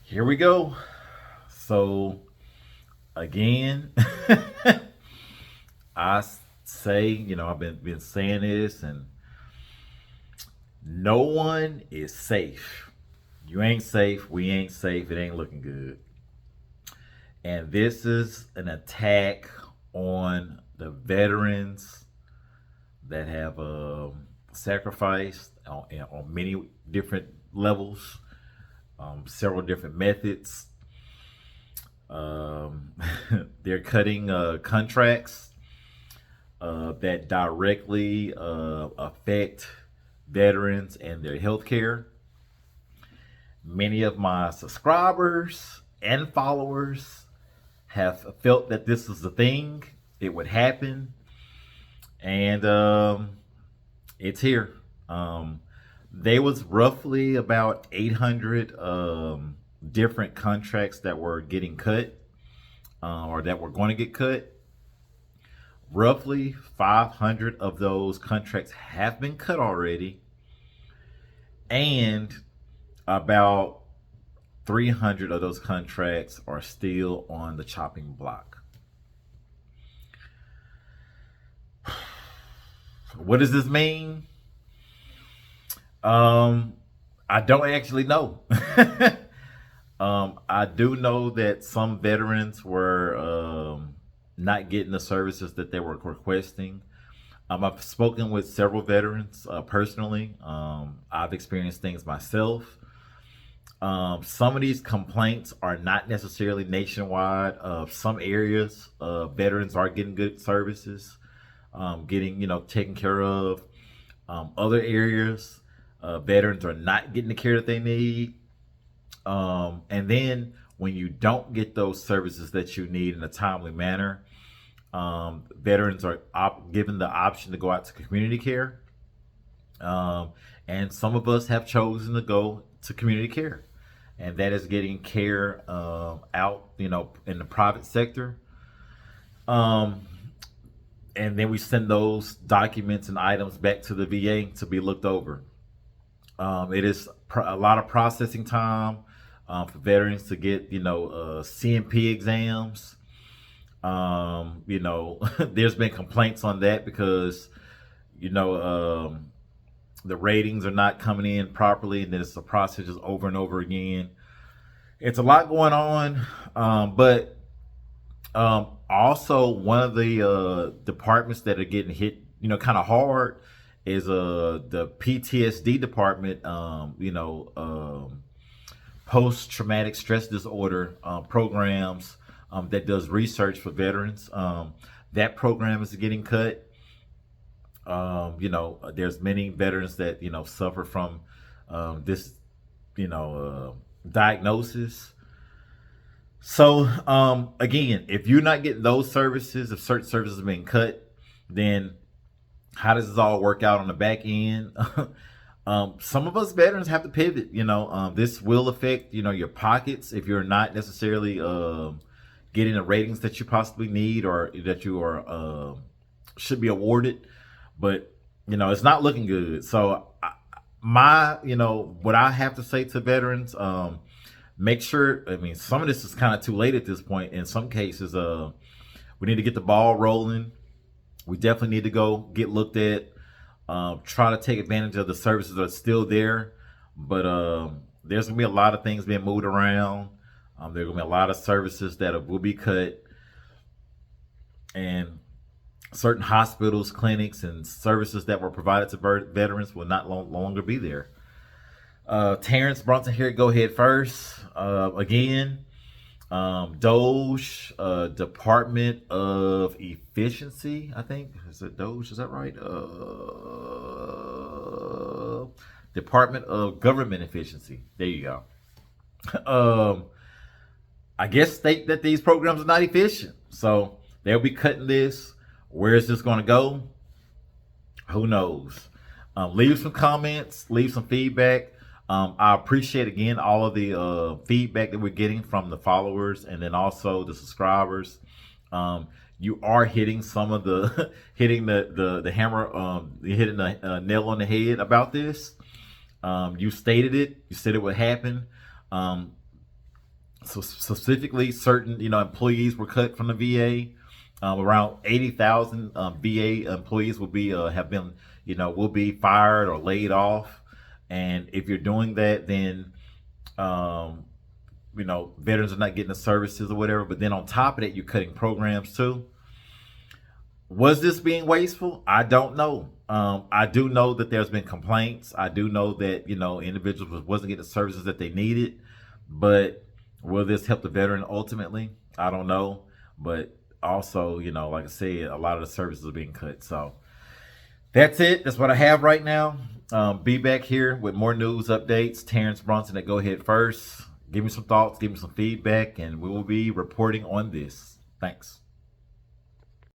Here we go. So again, I say, I've been saying this, and no one is safe. You ain't safe. We ain't safe. It ain't looking good. And this is an attack on the veterans that have sacrificed on many different levels, several different methods. Um, they're cutting contracts that directly affect veterans and their health care. Many of my subscribers and followers have felt that this is the thing, it would happen, and it's here. Um, there was roughly about 800 different contracts that were getting cut or that were going to get cut. Roughly 500 of those contracts have been cut already, and about 300 of those contracts are still on the chopping block. What does this mean? I don't actually know. I do know that some veterans were not getting the services that they were requesting. I've spoken with several veterans personally. I've experienced things myself. Some of these complaints are not necessarily nationwide. Some areas, veterans are getting good services, getting taken care of. Other areas, veterans are not getting the care that they need. And then when you don't get those services that you need in a timely manner, veterans are given the option to go out to community care. Um, and some of us have chosen to go to community care, and that is getting care out, in the private sector. Um, and then we send those documents and items back to the VA to be looked over. It is a lot of processing time for veterans to get, CMP exams. There's been complaints on that because, you know, um, the ratings are not coming in properly, and then it's the process just over and over again. It's a lot going on, but also one of the departments that are getting hit, kind of hard is the PTSD department. Post traumatic stress disorder programs that does research for veterans. That program is getting cut. There's many veterans that suffer from this diagnosis. So again, if you're not getting those services, if certain services are being cut, then how does this all work out on the back end? Some of us veterans have to pivot. This will affect your pockets if you're not necessarily getting the ratings that you possibly need or that you are should be awarded. But it's not looking good. So what I have to say to veterans, make sure. I mean, some of this is kind of too late at this point. In some cases, we need to get the ball rolling. We definitely need to go get looked at. Try to take advantage of the services that are still there, but there's gonna be a lot of things being moved around. There's gonna be a lot of services that will be cut, and certain hospitals, clinics, and services that were provided to veterans will not longer be there. Terrence Brunson here. Go ahead first. Again, Doge, Department of Efficiency, I think. Is it Doge? Is that right? Department of Government Efficiency. There you go. Um, I guess state that these programs are not efficient. So they'll be cutting this. Where is this going to go? Who knows? Leave some comments, leave some feedback. I appreciate again all of the feedback that we're getting from the followers and then also the subscribers. You are hitting some of the hitting the hammer, hitting the nail on the head about this. You stated it. You said it would happen. Um, So specifically, certain employees were cut from the VA. Around 80,000 VA employees will be have been will be fired or laid off. And if you're doing that, then um, veterans are not getting the services or whatever. But then on top of that, you're cutting programs too. Was this being wasteful? I don't know. I do know that there's been complaints. I do know that individuals wasn't getting the services that they needed. But will this help the veteran ultimately? I don't know. But also, like I said, a lot of the services are being cut. So that's it. That's what I have right now. Be back here with more news updates. Terrence Bronson at Go Ahead First. Give me some thoughts. Give me some feedback, and we will be reporting on this. Thanks.